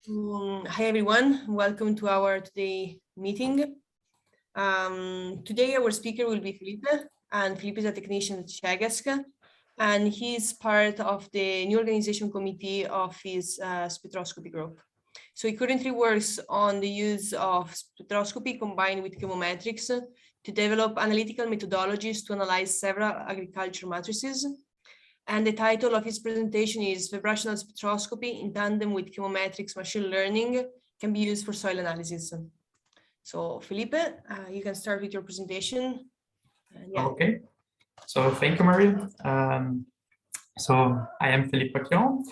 Hi everyone, welcome to our today meeting. Today our speaker will be Felipe, and Felipe is a technician at Chagaska, and he's part of the new organization committee of his spectroscopy group. So he currently works on the use of spectroscopy combined with chemometrics to develop analytical methodologies to analyze several agriculture matrices. And the title of his presentation is Vibrational Spectroscopy in tandem with chemometrics machine learning can be used for soil analysis. So Felipe, you can start with your presentation. Yeah. Okay, so thank you, Maria. So I am Felipe Bachion.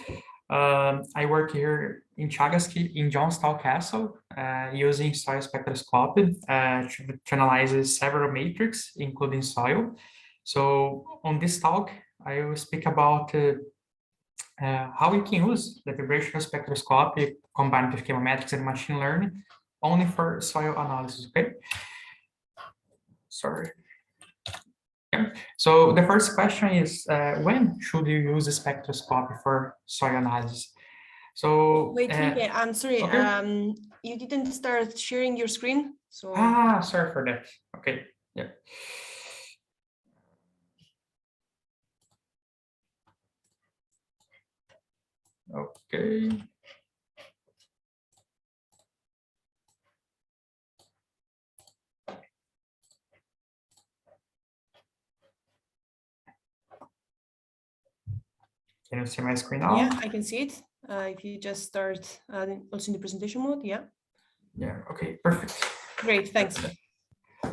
I work here in Chagaski in Johnstown Castle using soil spectroscopy to analyze several matrices, including soil. So on this talk, I will speak about how we can use the vibrational spectroscopy combined with chemometrics and machine learning only for soil analysis, okay? Sorry. Okay. So the first question is, when should you use a spectroscopy for soil analysis? So wait, Felipe, I'm sorry, okay. You didn't start sharing your screen, so sorry for that. Okay, yeah. Okay. Can you see my screen now? Yeah, I can see it. If you just start also in the presentation mode, yeah. Yeah, okay, perfect. Great, thanks.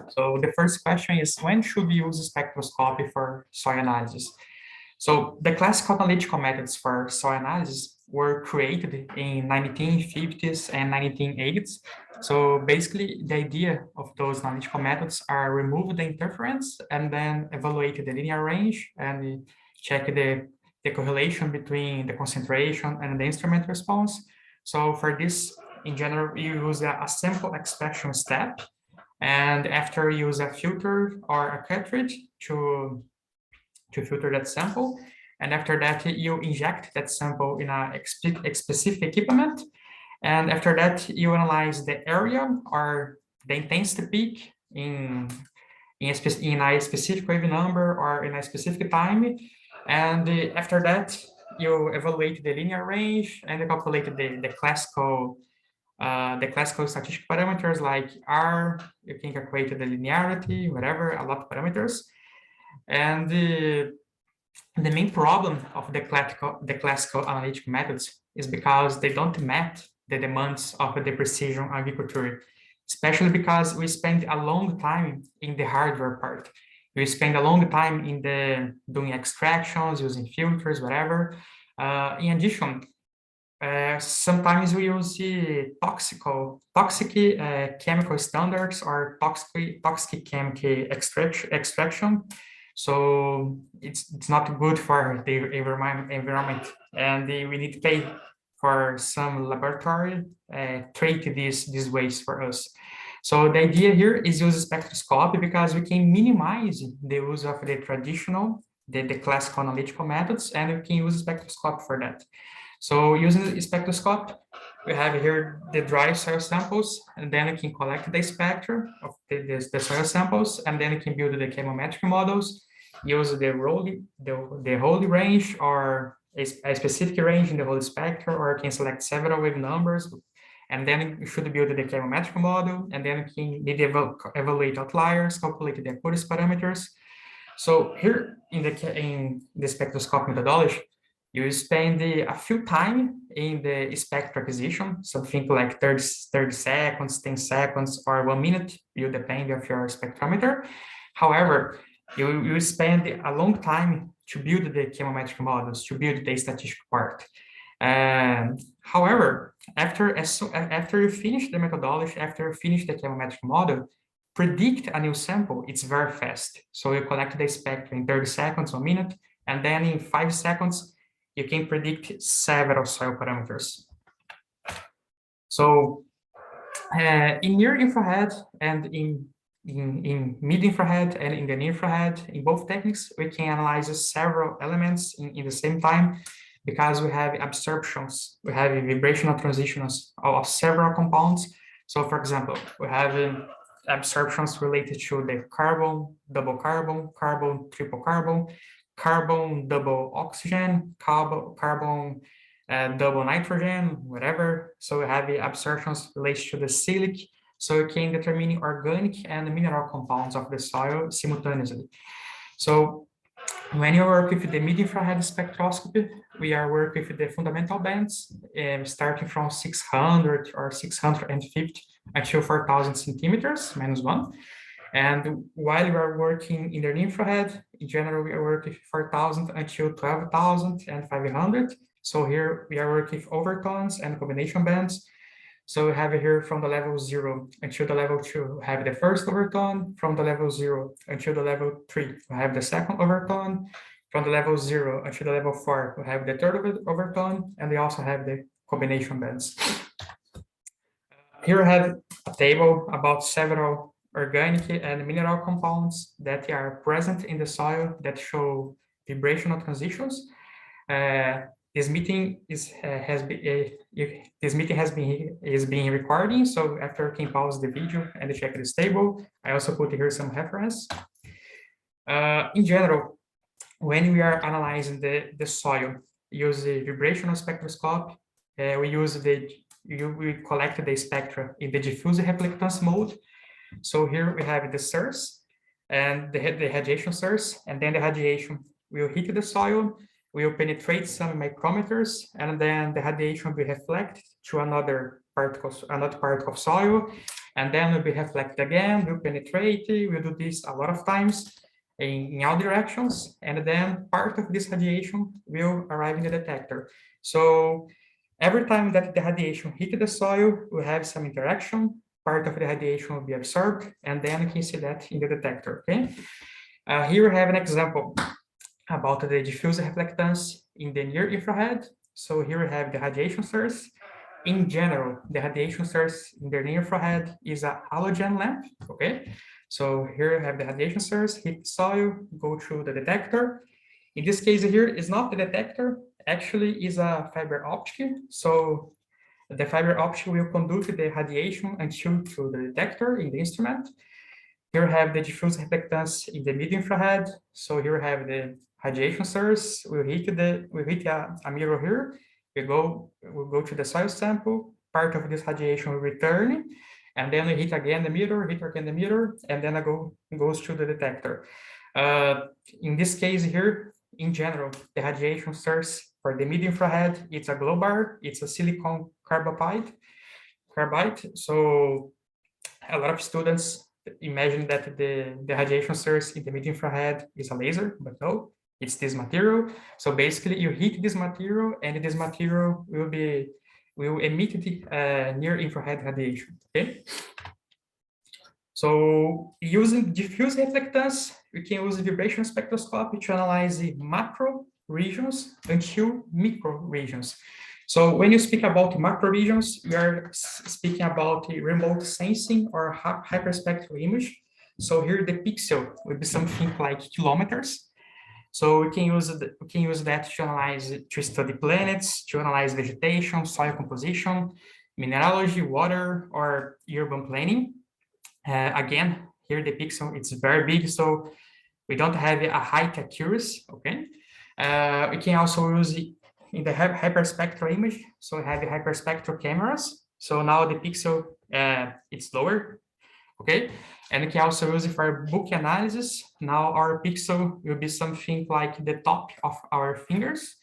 So the first question is, when should we use spectroscopy for soil analysis? So the classical analytical methods for soil analysis were created in 1950s and 1980s. So basically, the idea of those analytical methods are remove the interference and then evaluate the linear range and check the correlation between the concentration and the instrument response. So for this, in general, you use a sample extraction step, and after you use a filter or a cartridge to filter that sample. And after that, you inject that sample in a specific equipment. And after that, you analyze the area or the intensity peak in a specific wave number or in a specific time. And after that, you evaluate the linear range and you calculate the classical statistical parameters like R. You can calculate the linearity, whatever, a lot of parameters. And the main problem of the classical analytic methods is because they don't meet the demands of the precision agriculture, especially because we spend a long time in the hardware part. We spend a long time in doing extractions, using filters, whatever. In addition, sometimes we use toxic chemical standards or toxic chemical extraction. So it's not good for the environment, and we need to pay for some laboratory treat these waste for us. So the idea here is use spectroscopy because we can minimize the use of the traditional, the classical analytical methods, and we can use spectroscopy for that. So using the spectroscope, we have here the dry soil samples, and then we can collect the spectra of the soil samples, and then we can build the chemometric models, use the whole range or a specific range in the whole spectrum, or can select several wave numbers, and then we should build the chemometric model, and then we can need to evaluate outliers, calculate the accuracy parameters. So here in the spectroscope methodology, you spend a few time in the spectral acquisition, something like 30 seconds, 10 seconds, or 1 minute, you depend of your spectrometer. However, you spend a long time to build the chemometric models, to build the statistical part. However, after you finish the methodology, after you finish the chemometric model, predict a new sample, it's very fast. So you collect the spectrum in 30 seconds, 1 minute, and then in 5 seconds, you can predict several soil parameters. So in near infrared and in mid infrared and in the near infrared, in both techniques, we can analyze several elements in the same time. because we have absorptions, we have vibrational transitions of several compounds. So for example, we have absorptions related to the carbon, double carbon, carbon, triple carbon, carbon, double oxygen, carbon, double nitrogen, whatever. So we have the absorptions related to the silic. So we can determine organic and mineral compounds of the soil simultaneously. So when you work with the mid-infrared spectroscopy, we are working with the fundamental bands, starting from 600 or 650 until 4,000 centimeters, -1. And while we are working in the infrared, in general, we are working with 4,000 until 12,500. So here we are working with overtones and combination bands. So we have here from the level 0 until the level 2, we have the first overtone. From the level 0 until the level 3, we have the second overtone. From the level 0 until the level 4, we have the third overtone, and we also have the combination bands. Here I have a table about several organic and mineral compounds that are present in the soil that show vibrational transitions. This meeting is being recording, so after you can pause the video and check this table. I also put here some reference. In general, when we are analyzing the soil, use the vibrational spectroscopy. We collect the spectra in the diffuse reflectance mode. So here we have the source and the radiation source, and then the radiation will hit the soil, will penetrate some micrometers, and then the radiation will reflect to another part of soil, and then will be reflected again, will penetrate. We'll do this a lot of times in all directions, and then part of this radiation will arrive in the detector. So every time that the radiation hit the soil, we have some interaction. Part of the radiation will be absorbed, and then you can see that in the detector. Okay. Here we have an example about the diffuse reflectance in the near infrared. So here we have the radiation source. In general, the radiation source in the near infrared is a halogen lamp. Okay. So here we have the radiation source, hit the soil, go through the detector. In this case here is not the detector, actually is a fiber optic. So the fiber optic will conduct the radiation until through the detector in the instrument. Here we have the diffuse reflectance in the mid-infrared. So here we have the radiation source. We hit a mirror here. We'll go to the soil sample. Part of this radiation will return, and then we hit again the mirror, and then it goes to the detector. In this case here, in general, the radiation source for the mid-infrared, it's a glow bar, it's a silicon carbide. So a lot of students imagine that the radiation source in the mid-infrared is a laser, but no, it's this material. So basically you hit this material, and this material will emit the near infrared radiation, okay? So using diffuse reflectance, we can use vibration spectroscopy to analyze the macro regions until micro regions. So when you speak about macro regions, we are speaking about the remote sensing or hyperspectral image. So here the pixel will be something like kilometers. So we can use that to study planets, to analyze vegetation, soil composition, mineralogy, water, or urban planning. Again, here the pixel, it's very big, so we don't have a high accuracy, okay? We can also use it in the hyperspectral image, so we have the hyperspectral cameras. So now the pixel, it's lower, okay? And we can also use it for book analysis. Now our pixel will be something like the top of our fingers.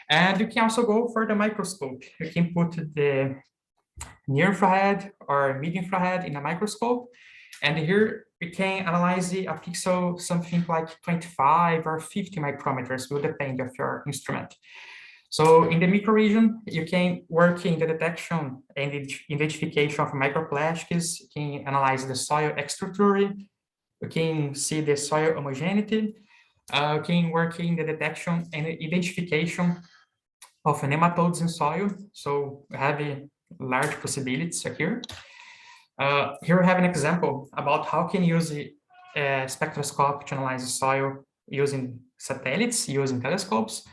And you can also go for the microscope. You can put the near infrared or mid infrared in a microscope. And here we can analyze a pixel something like 25 or 50 micrometers, will depend of your instrument. So in the micro region, you can work in the detection and the identification of microplastics. You can analyze the soil structure. You can see the soil homogeneity. You can work in the detection and identification of nematodes in soil. So we have large possibilities here. Here we have an example about how can use the spectroscope to analyze the soil using satellites, using telescopes.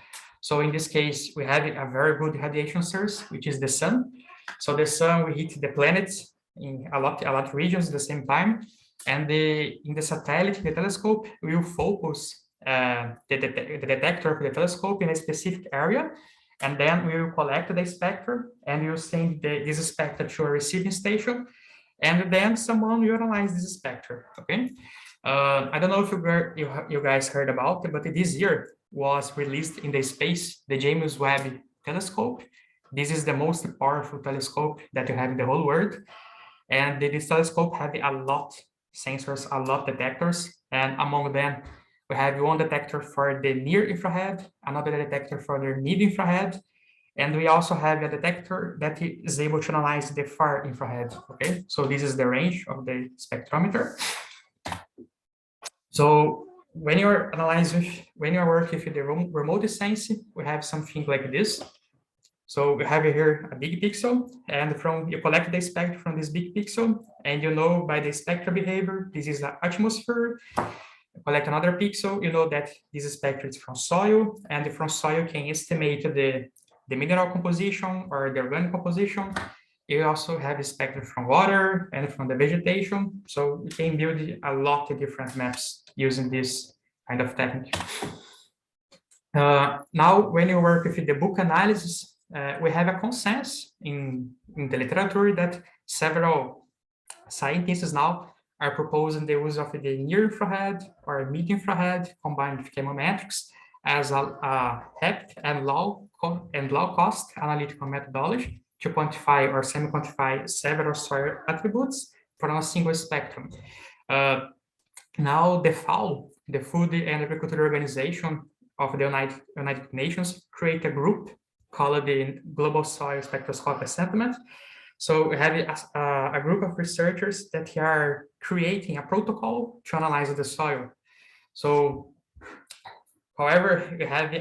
So in this case, we have a very good radiation source, which is the sun. So the sun will hit the planets in a lot of regions at the same time. And in the satellite, the telescope will focus the detector of the telescope in a specific area. And then we will collect the spectra and we'll send this spectra to a receiving station. And then someone will analyze this spectra, okay? I don't know if you guys heard about it, but this year was released in the space, the James Webb telescope. This is the most powerful telescope that you have in the whole world. And this telescope has a lot sensors, a lot detectors. And among them, we have one detector for the near infrared, another detector for the mid infrared. And we also have a detector that is able to analyze the far infrared, okay? So this is the range of the spectrometer. So when you're working with the remote sensing, we have something like this. So we have here a big pixel, and you collect the spectra from this big pixel, and you know by the spectral behavior, this is the atmosphere. You collect another pixel, you know that this spectra is from soil, and from soil can estimate the mineral composition or the organic composition. You also have a spectrum from water and from the vegetation. So you can build a lot of different maps using this kind of technique. Now, when you work with the book analysis, we have a consensus in the literature that several scientists now are proposing the use of the near infrared or mid infrared combined with chemometrics as a rapid and low cost analytical methodology to quantify or semi-quantify several soil attributes from a single spectrum. Now, the FAO, the Food and Agriculture Organization of the United Nations, create a group called the Global Soil Spectroscopy Assessment. So we have a group of researchers that are creating a protocol to analyze the soil. So, however, we have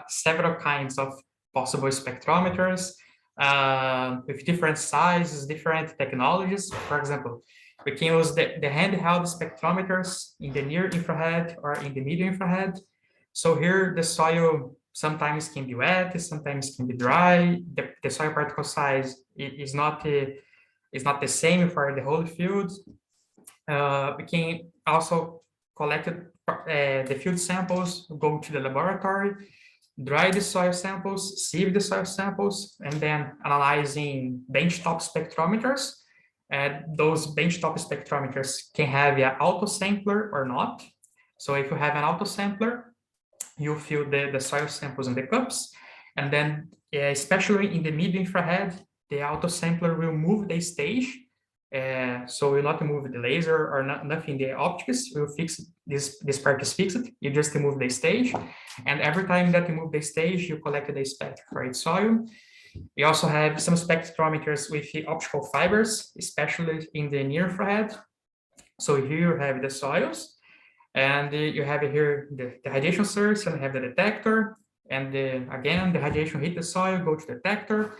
several kinds of possible spectrometers with different sizes, different technologies. For example, we can use the handheld spectrometers in the near infrared or in the medium infrared. So here the soil sometimes can be wet, sometimes can be dry. The soil particle size is not the same for the whole field. We can also collect the field samples, go to the laboratory, dry the soil samples, sieve the soil samples, and then analyzing benchtop spectrometers. Those benchtop spectrometers can have an autosampler or not. So if you have an autosampler, you fill the soil samples in the cups, and then especially in the mid infrared, the autosampler will move the stage. So will not move the laser or nothing. The optics will fix this part is fixed. You just move the stage, and every time that you move the stage, you collect the spectra for its soil. We also have some spectrometers with the optical fibers, especially in the near infrared. So here you have the soils, and you have here the radiation source, and you have the detector, and again the radiation hit the soil, go to the detector.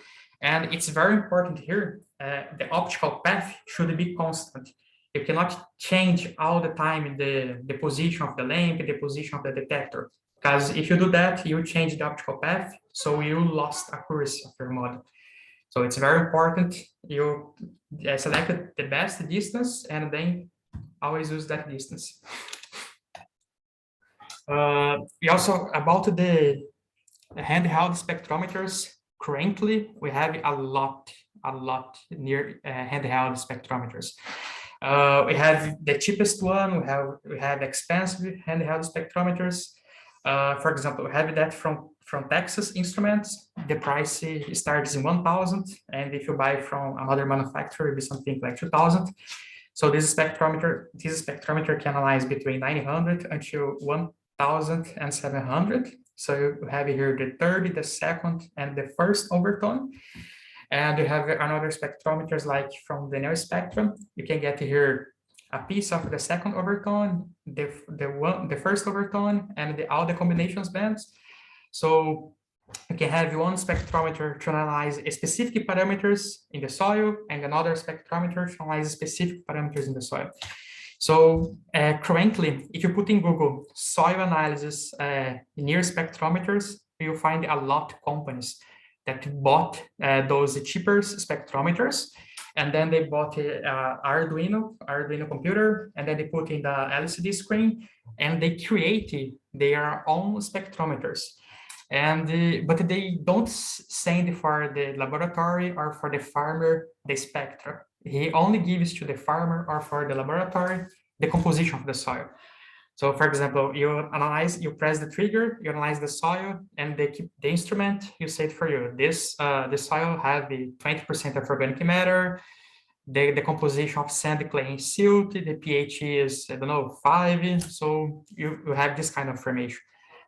And it's very important here, the optical path should be constant. You cannot change all the time the position of the lamp, the position of the detector, because if you do that, you change the optical path, so you lost accuracy of your model. So it's very important you select the best distance and then always use that distance. We also, about the handheld spectrometers, currently we have a lot near handheld spectrometers. We have the cheapest one, we have expensive handheld spectrometers. For example, we have that from Texas Instruments. The price starts in 1,000, and if you buy from another manufacturer, it'll be something like 2,000. So this spectrometer can analyze between 900 until 1,700. So you have here the third, the second, and the first overtone. And you have another spectrometers like from the NIR spectrum. You can get here a piece of the second overtone, the first overtone, and all the combinations bands. So you can have one spectrometer to analyze specific parameters in the soil, and another spectrometer to analyze specific parameters in the soil. So currently, if you put in Google soil analysis NIR spectrometers, you find a lot of companies that bought those cheaper spectrometers, and then they bought a Arduino computer, and then they put in the LCD screen, and they created their own spectrometers. And but they don't send for the laboratory or for the farmer the spectra. He only gives to the farmer or for the laboratory the composition of the soil. So for example, you press the trigger, you analyze the soil, and they keep the instrument, you say it for you. The soil has the 20% of organic matter, the composition of sand, clay, and silt, the pH is, I don't know, 5. So you have this kind of information.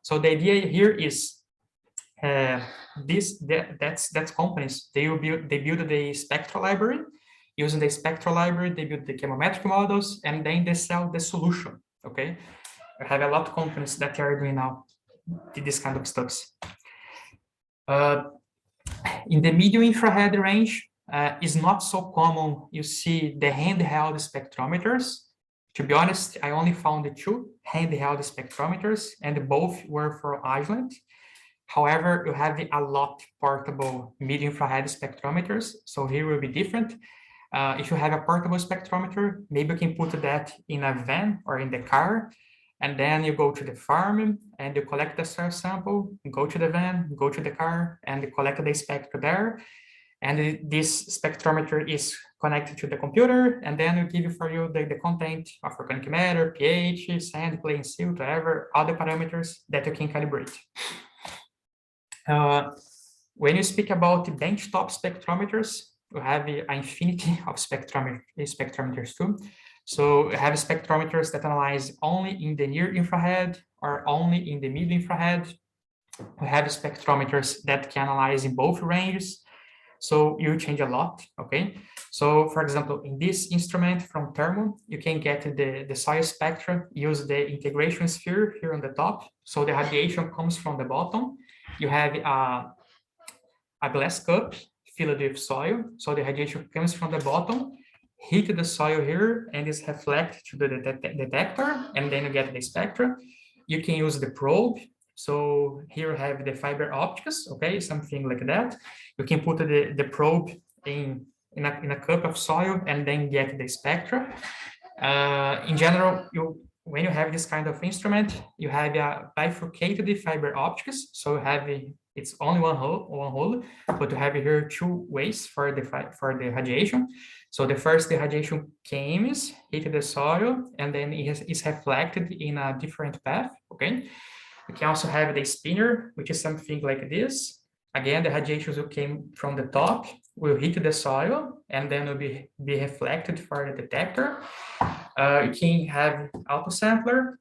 So the idea here is that's companies, they build the spectral library. Using the spectral library, they build the chemometric models, and then they sell the solution. Okay, I have a lot of companies that are doing now this kind of stuff. In the medium infrared range, is not so common. You see the handheld spectrometers. To be honest, I only found the 2 handheld spectrometers, and both were for Iceland. However, you have a lot portable medium infrared spectrometers, so here will be different. If you have a portable spectrometer, maybe you can put that in a van or in the car, and then you go to the farm and you collect the soil sample, go to the van, go to the car, and you collect the spectra there. And this spectrometer is connected to the computer, and then it give for you the content of organic matter, pH, sand, clay, and silt, whatever, other parameters that you can calibrate. When you speak about benchtop spectrometers, you have an infinity of spectrometers too. So you have spectrometers that analyze only in the near infrared or only in the mid infrared. We have spectrometers that can analyze in both ranges. So you change a lot, okay? So for example, in this instrument from Thermo, you can get the soil spectra, use the integration sphere here on the top. So the radiation comes from the bottom. You have a glass cup filled with soil. So the radiation comes from the bottom, hit the soil here, and is reflected to the detector, and then you get the spectra. You can use the probe. So here you have the fiber optics, okay, something like that. You can put the probe in a cup of soil and then get the spectra. In general, when you have this kind of instrument, you have a bifurcated fiber optics. So you have it's only one hole, but you have here 2 ways for the radiation. So the radiation hit the soil, and then it's reflected in a different path. Okay. You can also have the spinner, which is something like this. Again, the radiation will came from the top, will hit the soil, and then will be reflected for the detector. You can have auto sampler.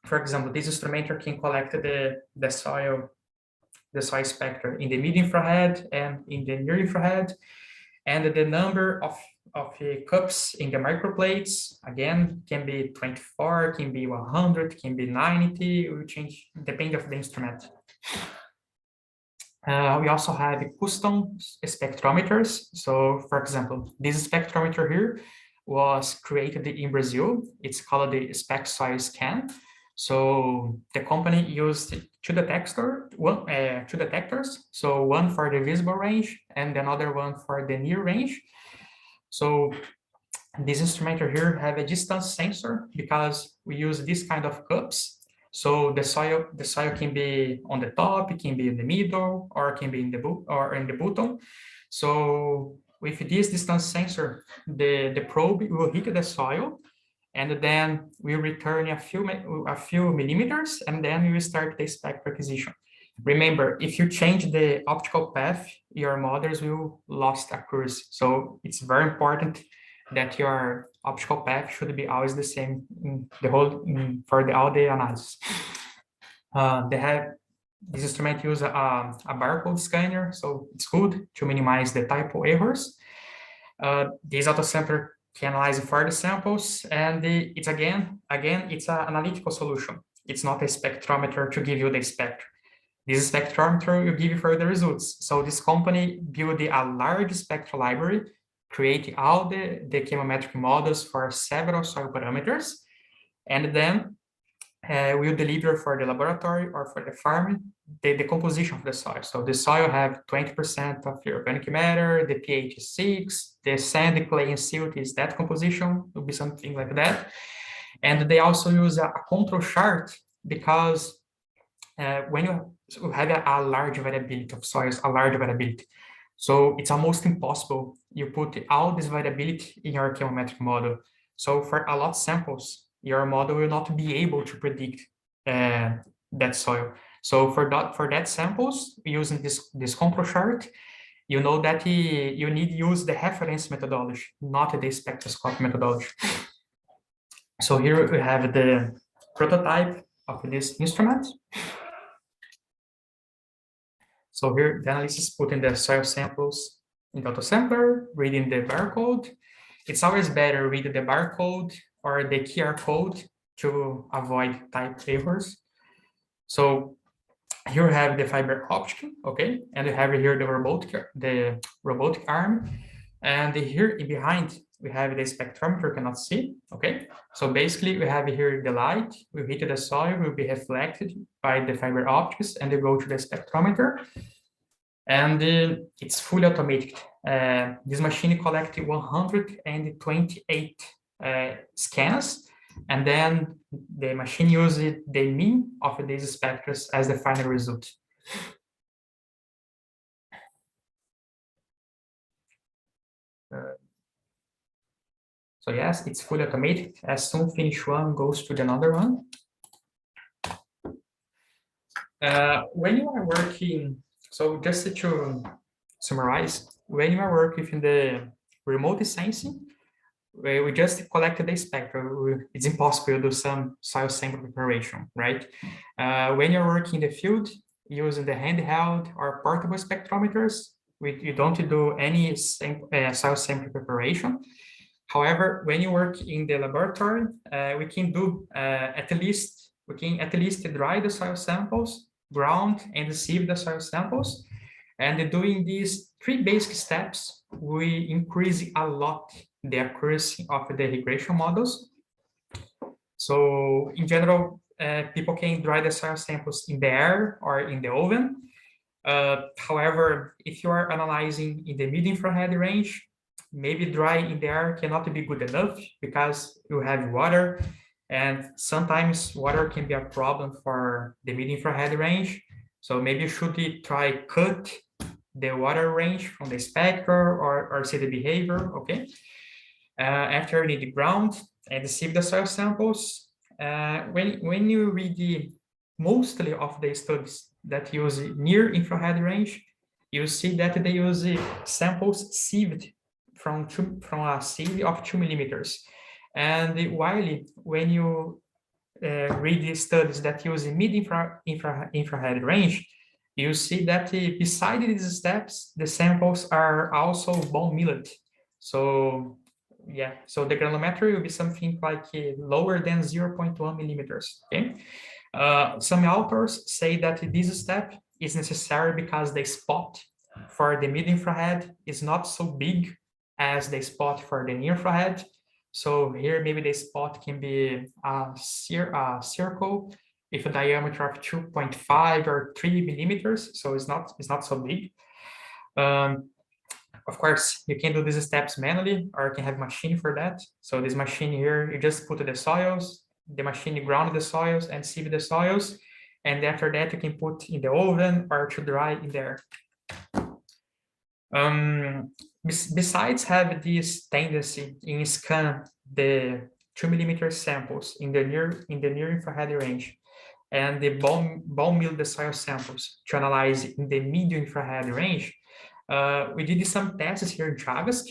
For example, this instrument can collect the soil spectra in the mid infrared and in the near infrared, and the number of cups in the microplates, again, can be 24, can be 100, can be 90, will change depending on the instrument. We also have custom spectrometers. So for example, this spectrometer here was created in Brazil. It's called the Spec Soil Scan. So the company used 2 detectors, so one for the visible range and another one for the near range. So this instrument here have a distance sensor because we use this kind of cups. So the soil can be on the top, it can be in the middle, or it can be in the bottom. So with this distance sensor, the probe will hit the soil, and then we return a few millimeters, and then we will start the spectral acquisition. Remember, if you change the optical path, your models will lose accuracy. So it's very important that your optical path should be always the same in the whole for all the analysis. This instrument uses a barcode scanner, so it's good to minimize the typo errors. This auto sampler can analyze further samples, and it's again it's an analytical solution. It's not a spectrometer to give you the spectrum. This spectrometer will give you further results. So this company built a large spectral library, creating all the chemometric models for several soil parameters, and then will deliver for the laboratory or for the farm the composition of the soil. So the soil have 20% of the organic matter, the pH is 6, the sand, clay, and silt is that composition, will be something like that. And they also use a control chart because when you have a large variability of soils, a large variability, so it's almost impossible you put all this variability in your chemometric model. So for a lot of samples, your model will not be able to predict that soil. So for that samples, using this control chart, you know that you need to use the reference methodology, not the spectroscopy methodology. So here we have the prototype of this instrument. So here the analyst is putting the soil samples in the autosampler, reading the barcode. It's always better read the barcode or the QR code to avoid type errors. So here we have the fiber optic, okay, and we have here the robotic arm, and here behind we have the spectrometer, cannot see, okay. So basically we have here the light, we hit the soil, will be reflected by the fiber optics, and they go to the spectrometer, and it's fully automated. This machine collects 128 scans, and then the machine uses the mean of these spectra as the final result. So yes, it's fully automated. As soon finish one, goes to the another one. When you are working, so just to summarize, when you are working in the remote sensing, we just collected the spectrum. It's impossible to do some soil sample preparation, right? When you're working in the field using the handheld or portable spectrometers, you don't do any soil sample preparation. However, when you work in the laboratory, we can at least dry the soil samples, ground and sieve the soil samples. And doing these 3 basic steps, we increase a lot the accuracy of the regression models. So in general, people can dry the soil samples in the air or in the oven. However, if you are analyzing in the mid-infrared range, maybe dry in the air cannot be good enough because you have water, and sometimes water can be a problem for the mid-infrared range. So maybe you should try cut the water range from the spectrum or see the behavior, okay? After you need the ground and sieve the soil samples, when you read mostly of the studies that use near infrared range, you see that they use samples sieved from a sieve of 2 millimeters. And while when you read the studies that use mid-infrared range, you see that beside these steps, the samples are also bone milled. So yeah, so the granulometry will be something like lower than 0.1 millimeters, okay? Some authors say that this step is necessary because the spot for the mid-infrared is not so big as the spot for the near-infrared. So here maybe the spot can be a circle with a diameter of 2.5 or 3 millimeters, so it's not so big. Of course, you can do these steps manually, or you can have machine for that. So this machine here, you just put the soils, the machine ground the soils and sieve the soils, and after that you can put in the oven or to dry in there. Besides have this tendency in scan the 2 millimeter samples in the near infrared range, and the bone mill the soil samples to analyze in the medium infrared range, we did some tests here in Chagas,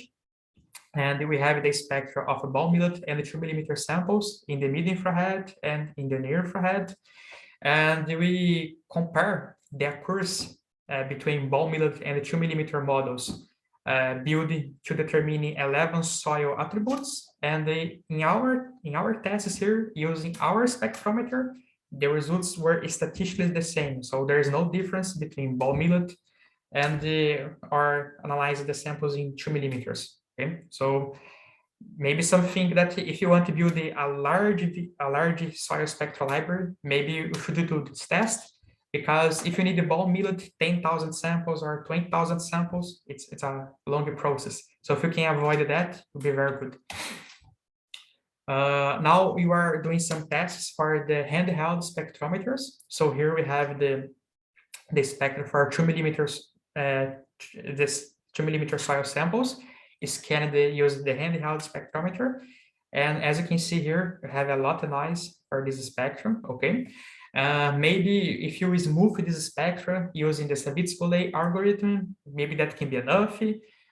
and we have the spectra of bone milled and the 2 millimeter samples in the mid infrared and in the near infrared, and we compare the accuracy between bone milled and the 2 millimeter models built to determine 11 soil attributes. And in our tests here, using our spectrometer, the results were statistically the same. So there is no difference between bone milled and or analyze the samples in 2 millimeters. Okay, so maybe something that if you want to build a large soil spectral library, maybe you should do this test. Because if you need to ball milled 10,000 samples or 20,000 samples, it's a longer process. So if you can avoid that, it would be very good. Now we are doing some tests for the handheld spectrometers. So here we have the spectrum for 2 millimeters, this 2 millimeter soil samples scanned using the handheld spectrometer. And as you can see here, we have a lot of noise for this spectrum, okay? Maybe if you smooth this spectrum using the Savitzky algorithm, maybe that can be enough.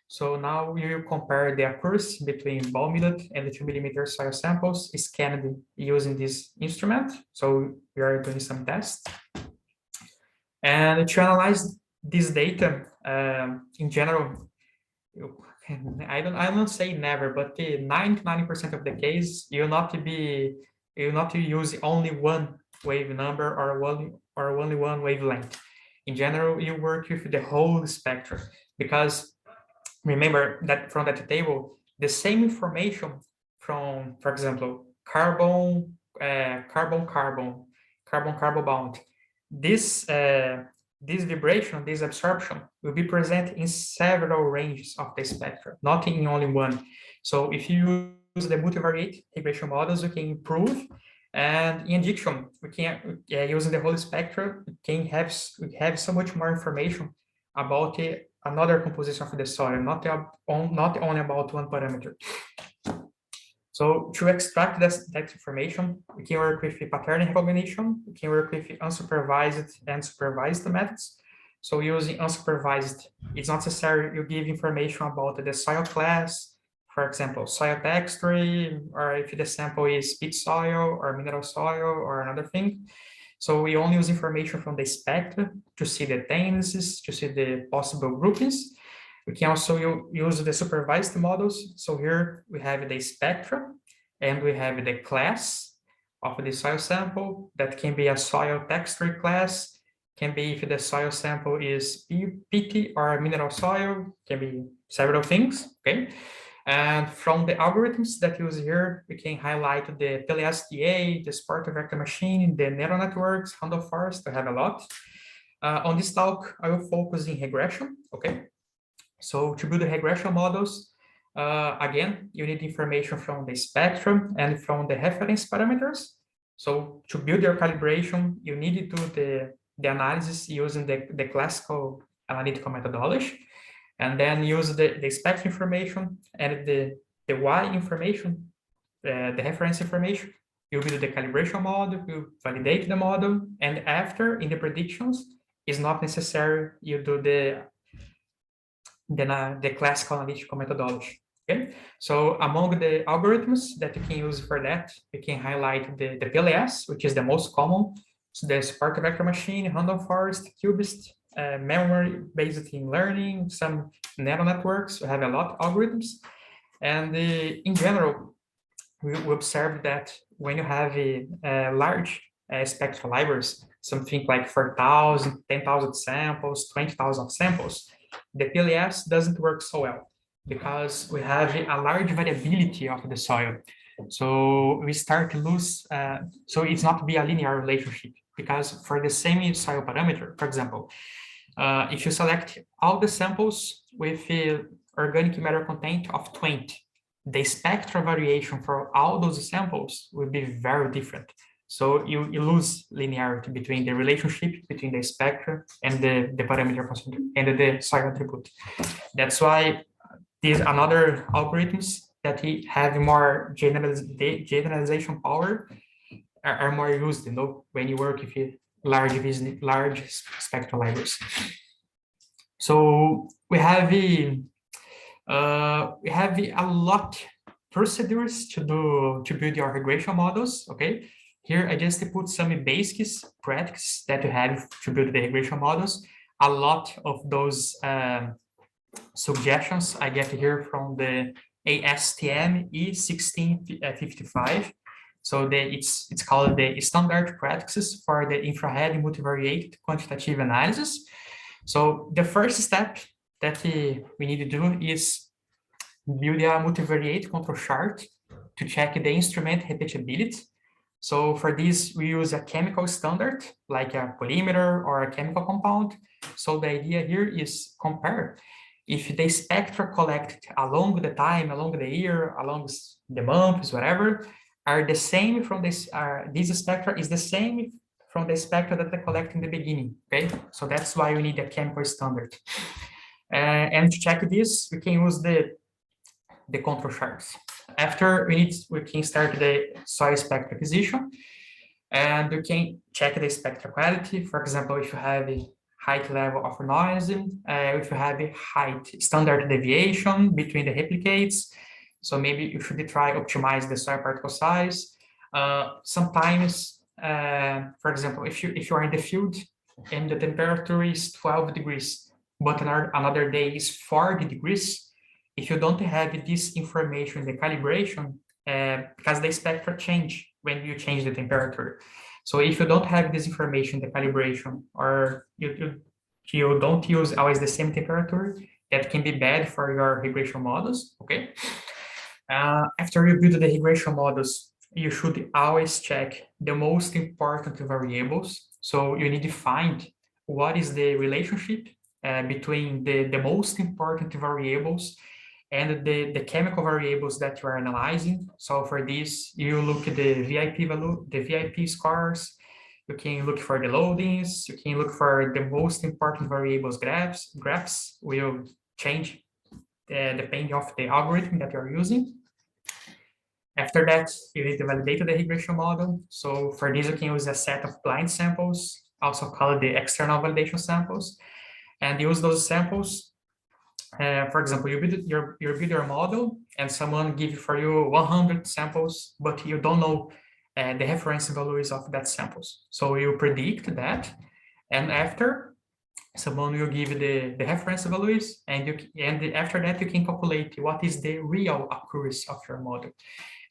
So now we will compare the accuracy between ball milled and the 2 millimeter soil samples scanned using this instrument. So we are doing some tests. And to analyze this data, in general, I don't say never, but 99% of the case, you'll not use only one wave number or only one wavelength. In general, you work with the whole spectrum, because remember that from that table, the same information from, for example, carbon bond. This vibration, this absorption will be present in several ranges of the spectrum, not in only one. So if you use the multivariate regression models, we can improve. And in addition, we can, using the whole spectrum, we can have so much more information about another composition of the soil, not only about one parameter. So to extract that information, we can work with pattern recognition, we can work with unsupervised and supervised methods. So using unsupervised, it's not necessary you give information about the soil class, for example, soil texture, or if the sample is peat soil or mineral soil or another thing. So we only use information from the spectrum to see the tendencies, to see the possible groupings. We can also use the supervised models. So here we have the spectrum and we have the class of the soil sample. That can be a soil texture class, can be if the soil sample is peaty or mineral soil, can be several things, okay? And from the algorithms that use here, we can highlight the PLSDA, the sport vector machine, the neural networks, Handheld forest, I have a lot. On this talk, I will focus in regression, okay? So to build the regression models, again, you need information from the spectrum and from the reference parameters. So to build your calibration, you need to do the analysis using the classical analytical methodology, and then use the spectrum information and the Y information, the reference information. You build the calibration model, you validate the model, and after, in the predictions, it's not necessary you do the classical analytical methodology. Okay, so among the algorithms that you can use for that, we can highlight the PLS, which is the most common. So the Spark vector machine, Handheld forest, Cubist, memory-based in learning, some neural networks. We have a lot of algorithms, and in general, we observe that when you have a large spectral libraries, something like 4,000, 10,000 samples, 20,000 samples, the PLS doesn't work so well because we have a large variability of the soil. So we start to lose, so it's not be a linear relationship, because for the same soil parameter, for example, if you select all the samples with organic matter content of 20, the spectral variation for all those samples will be very different. So you lose linearity between the relationship between the spectra and the parameter concentration and the soil attribute. That's why these another algorithms that have more generalization power are more used, when you work with large spectral libraries. So we have a lot procedures to build your regression models. Okay, here I just put some basic practices that you have to build the regression models. A lot of those suggestions I get here from the ASTM E1655. So it's called the standard practices for the infrared multivariate quantitative analysis. So the first step that we need to do is build a multivariate control chart to check the instrument repeatability. So for this, we use a chemical standard, like a polymer or a chemical compound. So the idea here is compare if the spectra collected along the time, along the year, along the months, whatever, are the same from this, spectra is the same from the spectra that they collect in the beginning, okay? So that's why we need a chemical standard. And to check this, we can use the control charts. After we can start the soil spectra acquisition, and we can check the spectral quality. For example, if you have a height level of noise, if you have a height standard deviation between the replicates, so maybe you should try optimize the soil particle size. Sometimes, for example, if you are in the field and the temperature is 12 degrees, but another day is 40 degrees, if you don't have this information in the calibration, because the spectra change when you change the temperature. So if you don't have this information, the calibration, or you don't use always the same temperature, that can be bad for your regression models, okay? After you build the regression models, you should always check the most important variables. So you need to find what is the relationship between the most important variables and the chemical variables that you are analyzing. So for this, you look at the VIP value, the VIP scores. You can look for the loadings. You can look for the most important variables graphs. Graphs will change depending of the algorithm that you're using. After that, you need to validate the regression model. So for this, you can use a set of blind samples, also called the external validation samples, and use those samples. For example, you build your model, and someone gives for you 100 samples, but you don't know the reference values of that samples. So you predict that, and after, someone will give the reference values, and after that you can calculate what is the real accuracy of your model.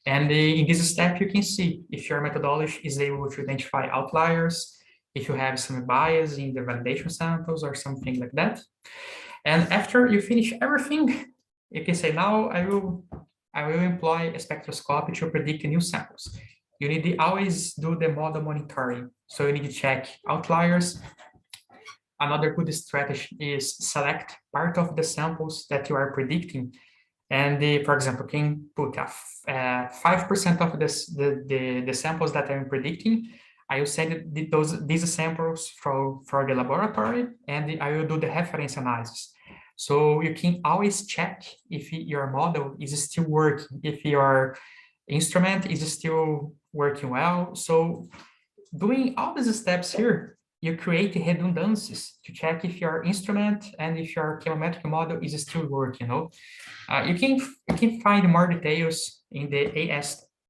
And in this step, you can see if your methodology is able to identify outliers, if you have some bias in the validation samples or something like that. And after you finish everything, you can say, now I will employ a spectroscopy to predict new samples. You need to always do the model monitoring. So you need to check outliers. Another good strategy is select part of the samples that you are predicting. And for example, can put 5% of the samples that I'm predicting. I will send these samples for the laboratory, and I will do the reference analysis. So you can always check if your model is still working, if your instrument is still working well. So doing all these steps here, you create redundancies to check if your instrument and if your chemometric model is still working. You can find more details in the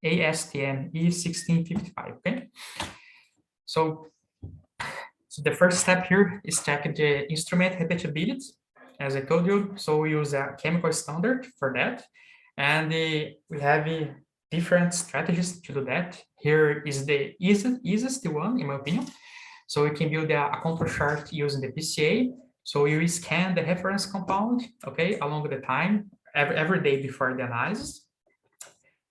ASTM E1655. Okay. So the first step here is check the instrument repeatability, as I told you. So we use a chemical standard for that, and we have different strategies to do that. Here is the easiest one, in my opinion. So we can build a control chart using the PCA. So you scan the reference compound, okay, along the time, every day before the analysis.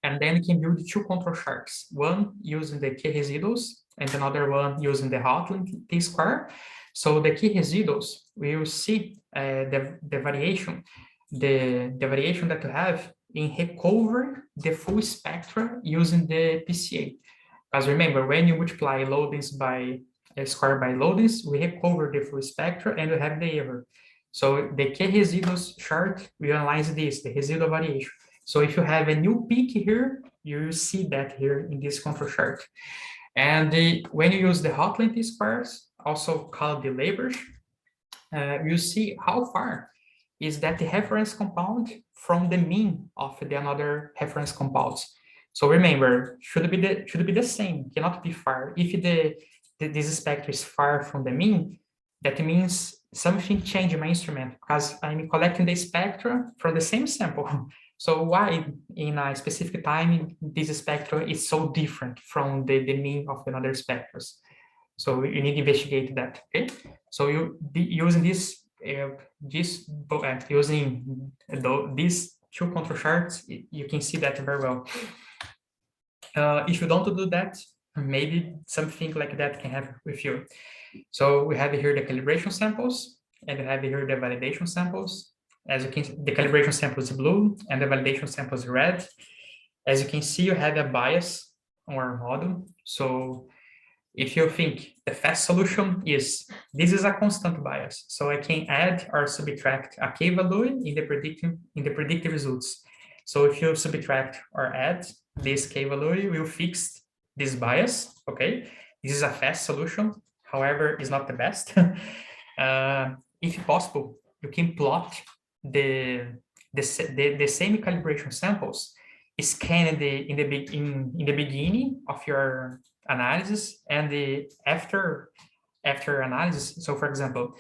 And then you can build two control charts, one using the key residuals and another one using the Hotland t-square. So the key residuals, we will see the variation that you have in recover the full spectra using the PCA. Because remember, when you multiply loadings by square by loadings, we recover the full spectra and we have the error. So the key residuals chart, we analyze this, the residual variation. So if you have a new peak here, you see that here in this control chart. And when you use the Hotland t-squares, also called the labors, you see how far is that the reference compound from the mean of the another reference compounds. So remember, should be the same, cannot be far. If this spectra is far from the mean, that means something changed in my instrument because I'm collecting the spectra from the same sample. So why in a specific time this spectra is so different from the mean of another spectrum? So you need to investigate that. Okay. So you using this using this two control charts, you can see that very well. If you don't do that, maybe something like that can happen with you. So we have here the calibration samples, and we have here the validation samples. As you can see, the calibration sample is blue, and the validation sample is red. As you can see, you have a bias on our model. So if you think the fast solution is, this is a constant bias, so I can add or subtract a k-value in the predictive results. So if you subtract or add this k-value, will fix this bias. Okay, this is a fast solution. However, it's not the best. If possible, you can plot the same calibration samples scanned in the beginning of your analysis and the after analysis. So for example,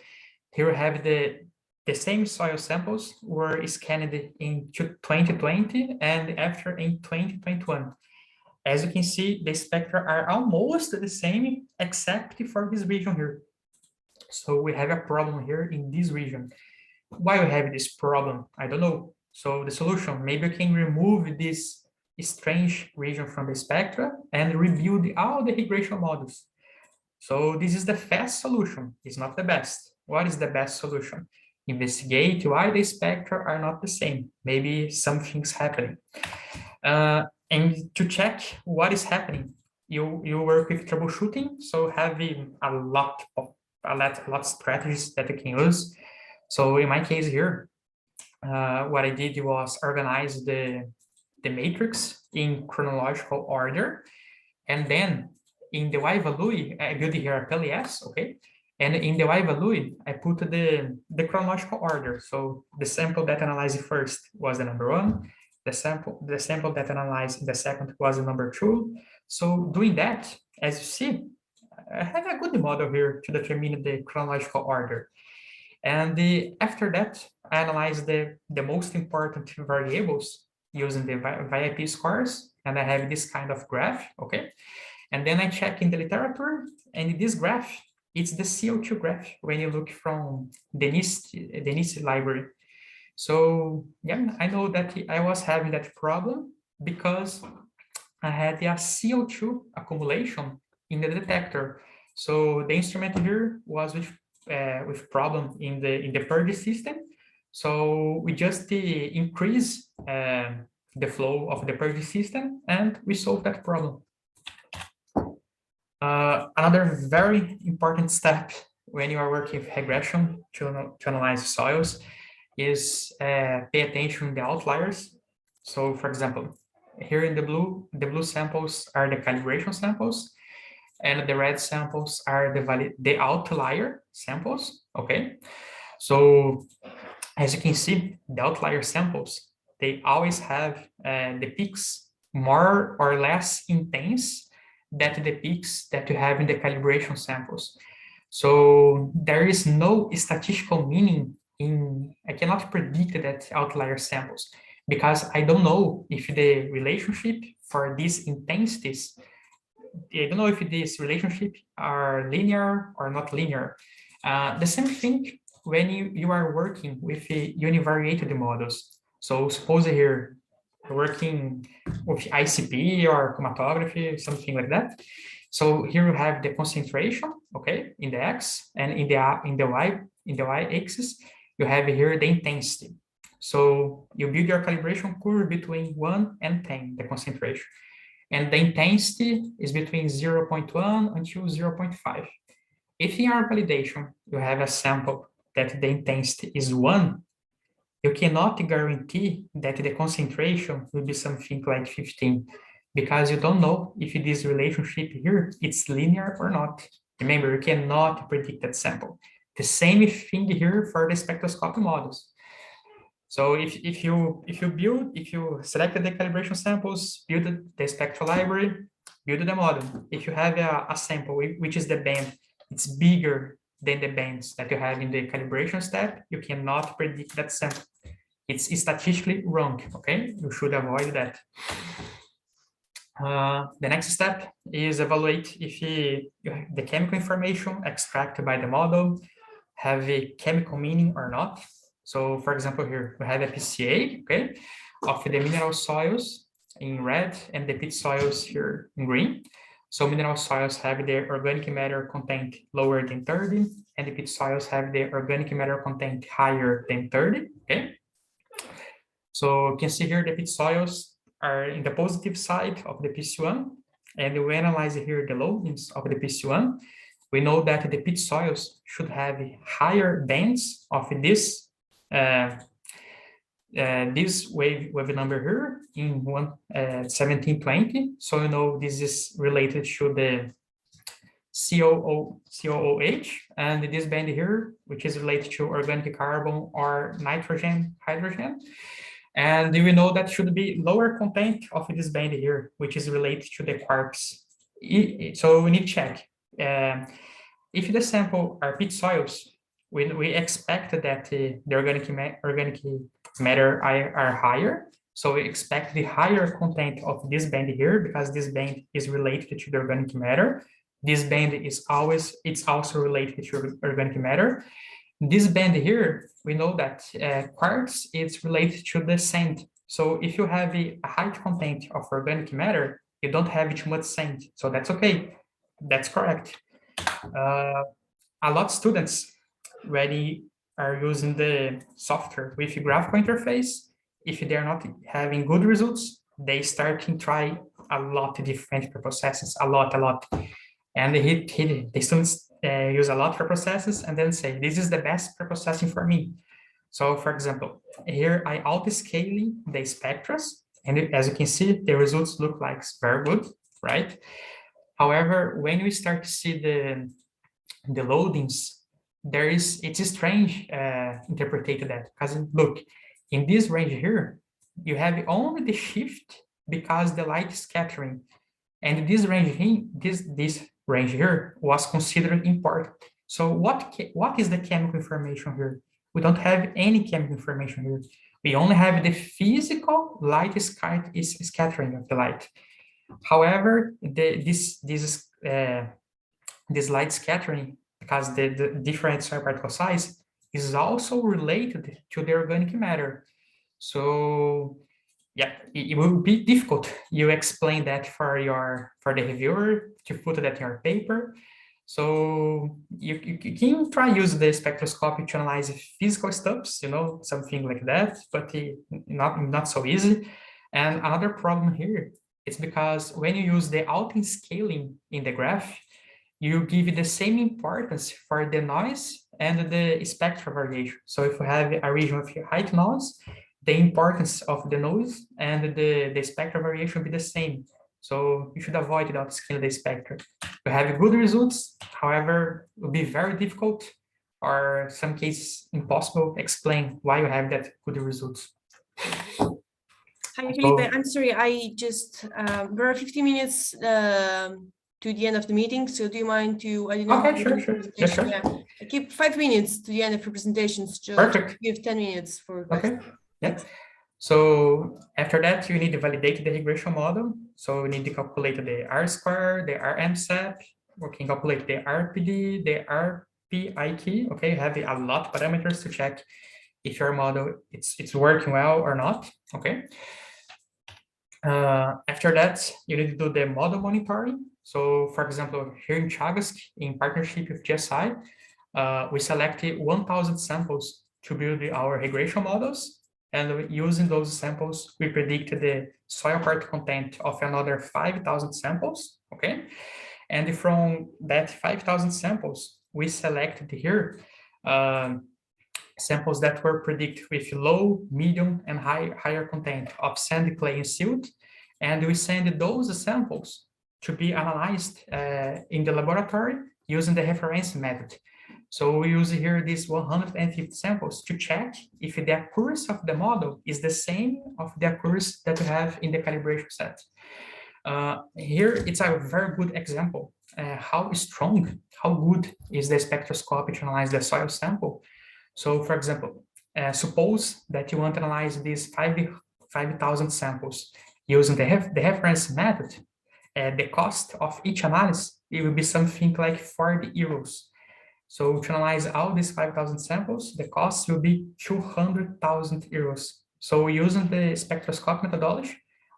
here we have the same soil samples were scanned in 2020 and after in 2021. As you can see, the spectra are almost the same except for this region here. So we have a problem here in this region. Why we have this problem? I don't know. So the solution, maybe we can remove this strange region from the spectra and rebuild all the regression models. So this is the fast solution. It's not the best. What is the best solution? Investigate why the spectra are not the same. Maybe something's happening. And to check what is happening, you work with troubleshooting. So having a lot of strategies that you can use. So in my case here, what I did was organize the matrix in chronological order, and then in the y-value, I built here a PLS, okay? And in the y-value, I put the chronological order. So the sample that analyzed first was the number 1. The sample that analyzed the second was the number 2. So doing that, as you see, I have a good model here to determine the chronological order. And after that, I analyzed the most important variables using the VIP scores, and I have this kind of graph, okay? And then I check in the literature, and this graph, it's the CO2 graph when you look from the NIST library. So yeah, I know that I was having that problem because I had a CO2 accumulation in the detector. So the instrument here was with problem in the purge system. So we just increase the flow of the purge system, and we solved that problem. Another very important step when you are working with regression to analyze soils is pay attention to the outliers. So for example, here in the blue samples are the calibration samples, and the red samples are the outlier samples, okay? So as you can see, the outlier samples, they always have the peaks more or less intense than the peaks that you have in the calibration samples. So there is no statistical meaning in, I cannot predict that outlier samples because I don't know if the relationship for these intensities, I don't know if this relationship are linear or not linear. The same thing when you are working with univariate models. So suppose here you're working with ICP or chromatography, something like that. So here you have the concentration, okay, in the X, and in the Y axis, you have here the intensity. So you build your calibration curve between 1 and 10, the concentration. And the intensity is between 0.1 until 0.5. If in our validation, you have a sample that the intensity is 1, you cannot guarantee that the concentration will be something like 15, because you don't know if this relationship here, it's linear or not. Remember, you cannot predict that sample. The same thing here for the spectroscopy models. So if you selected the calibration samples, build the spectral library, build the model. If you have a sample, which is the band, it's bigger than the bands that you have in the calibration step, you cannot predict that sample. It's statistically wrong, okay? You should avoid that. The next step is evaluate if the chemical information extracted by the model have a chemical meaning or not. So for example, here we have a PCA, okay, of the mineral soils in red and the pit soils here in green. So mineral soils have their organic matter content lower than 30, and the pit soils have the organic matter content higher than 30, okay? So you can see here the pit soils are in the positive side of the PC1, and we analyze here the loadings of the PC1. We know that the pit soils should have higher bands of this this wave number here in 1720. So you know this is related to the COOH, and this band here, which is related to organic carbon or nitrogen, hydrogen. And we know that should be lower content of this band here, which is related to the quarks. So we need to check. If the sample are pit soils, we expect that the organic matter are higher. So we expect the higher content of this band here, because this band is related to the organic matter. This band is also related to organic matter. This band here, we know that quarks is related to the sand. So if you have a high content of organic matter, you don't have too much sand. So that's okay. That's correct. A lot of students already are using the software with graphical interface. If they're not having good results, they start to try a lot of different processes, a lot. And the students use a lot for processes and then say, this is the best processing for me. So for example, here I auto-scaling the spectras, and as you can see, the results look like very good, right? However, when we start to see the loadings, it's a strange interpretation that, because look, in this range here, you have only the shift because the light is scattering. And this range here, this range here was considered important. So what is the chemical information here? We don't have any chemical information here. We only have the physical light scattering of the light. However, this light scattering, because the different soil particle size, is also related to the organic matter. So yeah, it will be difficult. You explain that for the reviewer to put that in your paper. So you can try use the spectroscopy to analyze physical stuffs, something like that, but not so easy. And another problem here is because when you use the auto scaling in the graph, you give the same importance for the noise and the spectral variation. So if you have a region of high noise, the importance of the noise and the spectral variation will be the same. So you should avoid the auto-scaling the spectrum. We have good results, however, it will be very difficult, or some cases impossible, explain why you have that good results. Hi, Felipe. I'm sorry, I just, there are 50 minutes to the end of the meeting. So do you mind to, I don't know. Okay, sure. Yeah. I keep 5 minutes to the end of your presentations. Perfect. Give 10 minutes for questions. Okay, yeah. So after that, you need to validate the regression model. So we need to calculate the R-square, the RMSEP. We can calculate the RPD, the RPIQ. Okay, you have a lot of parameters to check if your model it's working well or not. Okay. After that, you need to do the model monitoring. So for example, here in Chagas, in partnership with GSI, we selected 1,000 samples to build our regression models. And using those samples, we predicted the soil particle content of another 5,000 samples, okay? And from that 5,000 samples, we selected here samples that were predicted with low, medium, and higher content of sand, clay, and silt. And we send those samples to be analyzed in the laboratory using the reference method. So we use here these 150 samples to check if the accuracy of the model is the same of the accuracy that we have in the calibration set. Here, it's a very good example how strong, how good is the spectroscopy to analyze the soil sample. So for example, suppose that you want to analyze these 5,000 samples using the reference method. The cost of each analysis, it will be something like 40 euros. So to analyze all these 5,000 samples, the cost will be 200,000 euros. So using the spectroscopy methodology,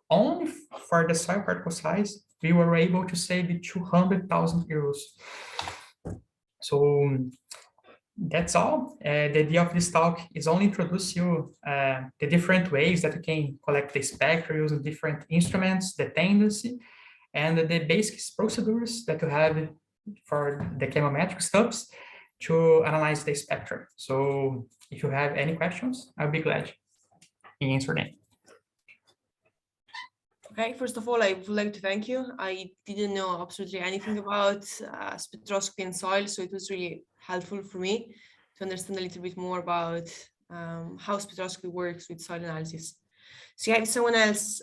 only for the soil particle size, we were able to save 200,000 euros. So that's all. The idea of this talk is only introduce you the different ways that you can collect the spectra using different instruments, the tendency, and the basic procedures that you have for the chemometric steps to analyze the spectra. So if you have any questions, I'll be glad to answer them. Okay, first of all, I would like to thank you. I didn't know absolutely anything about spectroscopy and soil, so it was really helpful for me to understand a little bit more about how spectroscopy works with soil analysis. So yeah, if someone else,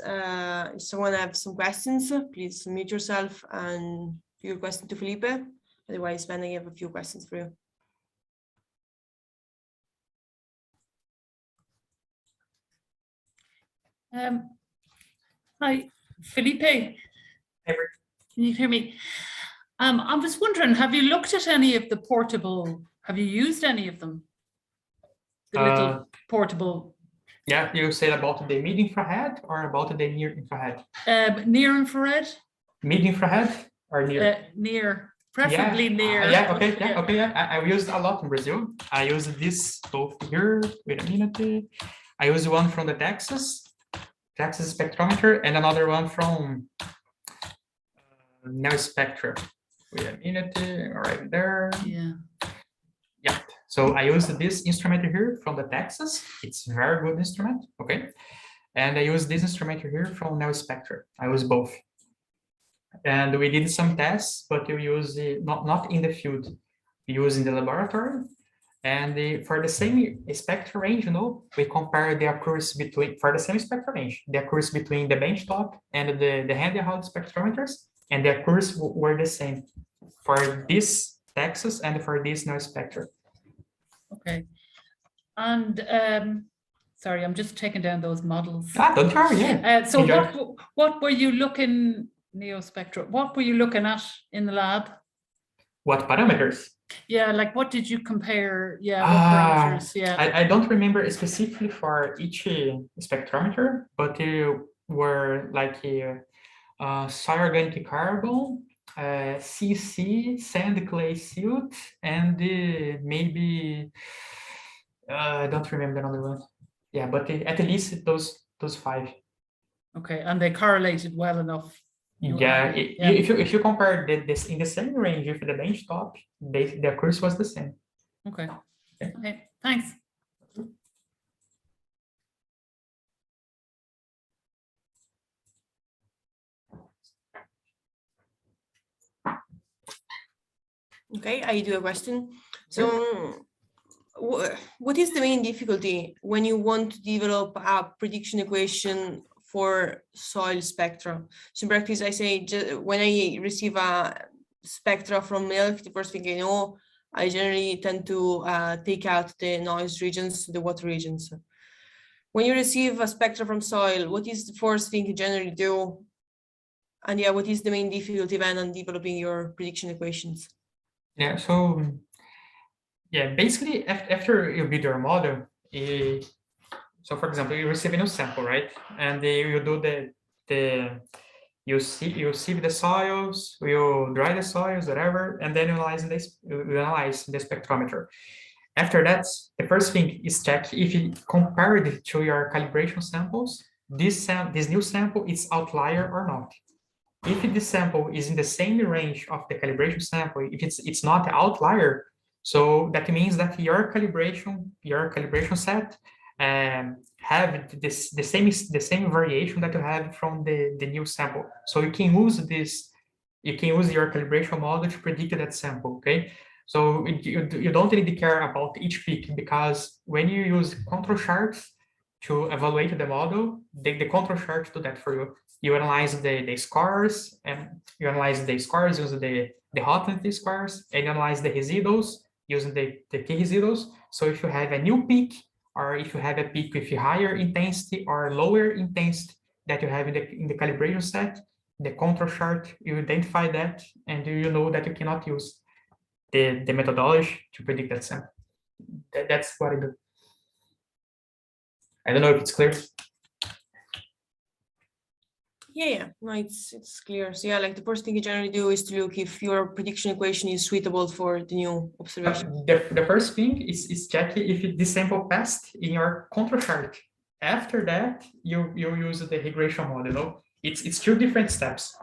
if someone has some questions, please unmute yourself and do your question to Felipe. Otherwise, Ben, I have a few questions for you. Hi, Felipe. Can you hear me? I was wondering, have you looked at any of the portable, have you used any of them? The little portable. Yeah, you said about the mid-infrared or about the near-infrared? Near-infrared. Mid-infrared or near? Near, preferably near. Yeah, okay, yeah, okay, yeah. I used a lot in Brazil. I used this both here, wait a minute. I used one from the Texas spectrometer and another one from NIR Spectrometers. Wait a minute, right there. Yeah. Yeah. So I used this instrument here from the Texas. It's a very good instrument. Okay. And I use this instrument here from NIR Spectrometers. I use both. And we did some tests, but we use it not in the field. We use in the laboratory. And for the same spectral range, we compare the accuracy between, for the same spectral range, the accuracy between the benchtop and the handheld spectrometers, and the accuracy were the same for this Texas and for this NIR Spectrometer. Okay. And sorry, I'm just taking down those models. Don't worry, yeah. So what were you looking, NeoSpectra, what were you looking at in the lab? What parameters? Yeah, like what did you compare? Yeah, what parameters? Yeah. I don't remember specifically for each spectrometer, but they were like soil organic carbon, CC, sand, clay, silt, and maybe I don't remember another one. Yeah, but at least those 5. Okay, and they correlated well enough. Yeah, if you compare this in the same range with the benchtop, the accuracy was the same. Okay. Okay, thanks. Okay, I do a question. So what is the main difficulty when you want to develop a prediction equation for soil spectra? So in practice, I say when I receive a spectra from milk, the first thing I know, I generally tend to take out the noise regions, the water regions. When you receive a spectra from soil, what is the first thing you generally do? And yeah, what is the main difficulty then on developing your prediction equations? Yeah, so yeah, basically after you build your model, so for example, you receive a new sample, right? And you do you sieve the soils, you dry the soils, whatever, and then you analyze the spectrometer. After that, the first thing is check if you compare it to your calibration samples, this new sample is outlier or not. If this sample is in the same range of the calibration sample, if it's not an outlier, so that means that your calibration set have the same variation that you have from the new sample. So you can use your calibration model to predict that sample. Okay, so you don't really care about each peak, because when you use control charts to evaluate the model, the control chart do that for you. You analyze the scores, and you analyze the scores using the hotness scores, and you analyze the residuals using the key residuals. So if you have a new peak, or if you have a peak with higher intensity or lower intensity that you have in the calibration set, the control chart, you identify that, and you know that you cannot use. the methodology to predict that sample. That's what I do. I don't know if it's clear. Yeah, no, it's clear. So yeah, like the first thing you generally do is to look if your prediction equation is suitable for the new observation. The first thing is check if the sample passed in your control chart. After that, you use the regression model. No? It's two different steps.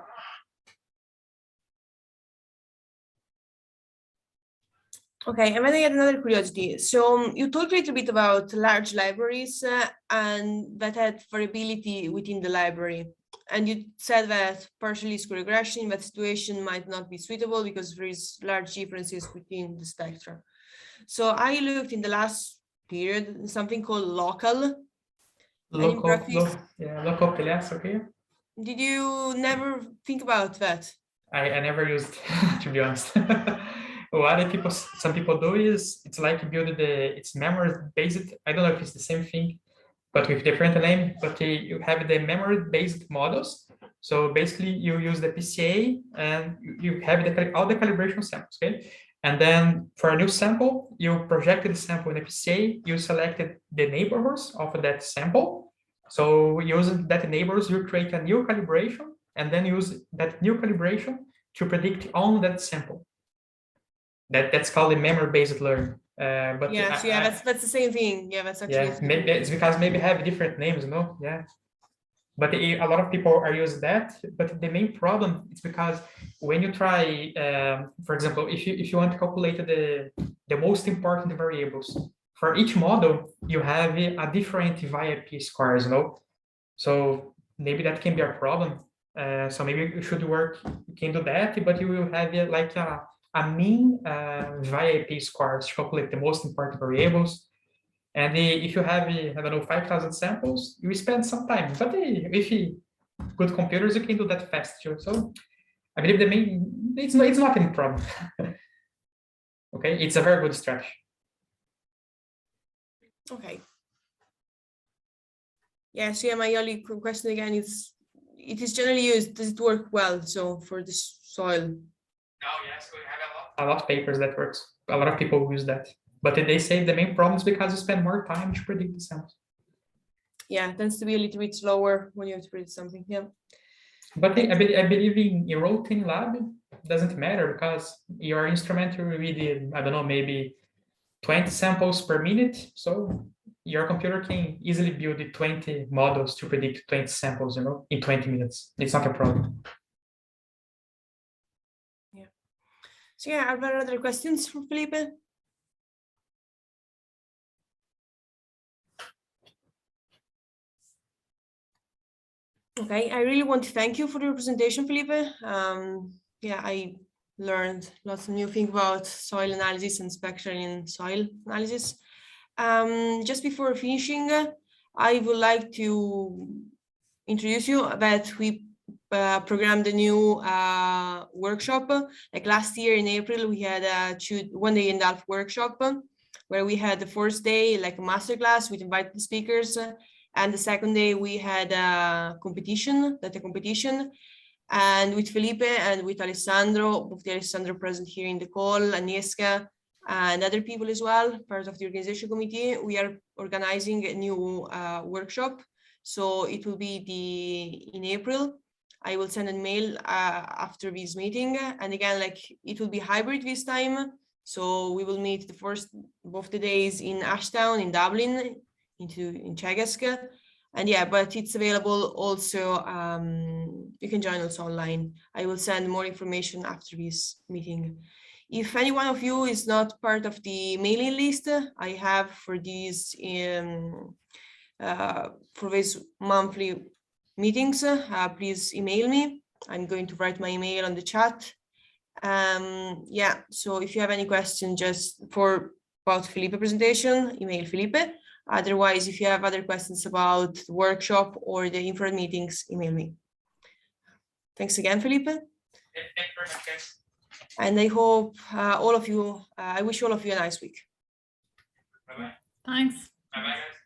Okay, and then I had another curiosity. So you talked a little bit about large libraries and that had variability within the library. And you said that partially square regression in that situation might not be suitable because there is large differences within the spectra. So I looked in the last period, something called local. Local, yes, okay. Did you never think about that? I never used it, to be honest. What some people do is it's like build it's memory based. I don't know if it's the same thing, but with different name. But you have the memory based models. So basically, you use the PCA and you have all the calibration samples. Okay, and then for a new sample, you projected the sample in the PCA. You selected the neighborhoods of that sample. So using that neighbors, you create a new calibration and then use that new calibration to predict on that sample. That's called a memory-based learning. But yeah, so yeah, that's the same thing. Yeah, that's actually. Yeah, maybe it's because maybe have different names, no? Yeah. But a lot of people are using that. But the main problem is because when you try, for example, if you want to calculate the most important variables for each model, you have a different VIP scores, no? So maybe that can be a problem. So maybe you should work. You can do that, but you will have like a mean VIP scores to calculate the most important variables. And if you have, I don't know, 5,000 samples, you spend some time. But if good computers, you can do that fast too. So I believe it's not any problem. Okay, it's a very good strategy. Okay. Yeah, so yeah, my only question again is, it is generally used, does it work well? So for the soil? No, yes, we have a lot of papers that works. A lot of people use that. But they say the main problem is because you spend more time to predict the samples. Yeah, it tends to be a little bit slower when you have to predict something. Yeah. But I believe in your routine lab, it doesn't matter because your instrument will read, I don't know, maybe 20 samples per minute. So your computer can easily build 20 models to predict 20 samples, in 20 minutes. It's not a problem. Yeah. So yeah, are there other questions for Felipe? Okay, I really want to thank you for your presentation, Felipe. Yeah, I learned lots of new things about soil analysis and spectral in soil analysis. Just before finishing, I would like to introduce you that we programmed a new workshop. Like last year in April, we had a 1 day and a half workshop where we had the first day like a masterclass with invited speakers. And the second day we had a competition, data competition. And with Felipe and with Alessandro, both the Alessandro present here in the call, Agnieszka, and other people as well, part of the organization committee, we are organizing a new workshop. So it will be in April. I will send an mail after this meeting. And again, like it will be hybrid this time. So we will meet both the days in Ashtown, in Dublin, in Czechoslovakia. And yeah, but it's available also, you can join us online. I will send more information after this meeting. If any one of you is not part of the mailing list I have for these for these monthly meetings, please email me. I'm going to write my email on the chat. Yeah, so if you have any questions just about Felipe presentation, email Felipe. Otherwise, if you have other questions about the workshop or the infrared meetings, email me. Thanks again, Felipe. Thank you very much, guys. And I hope all of you, I wish all of you a nice week. Bye-bye. Thanks. Bye-bye, guys.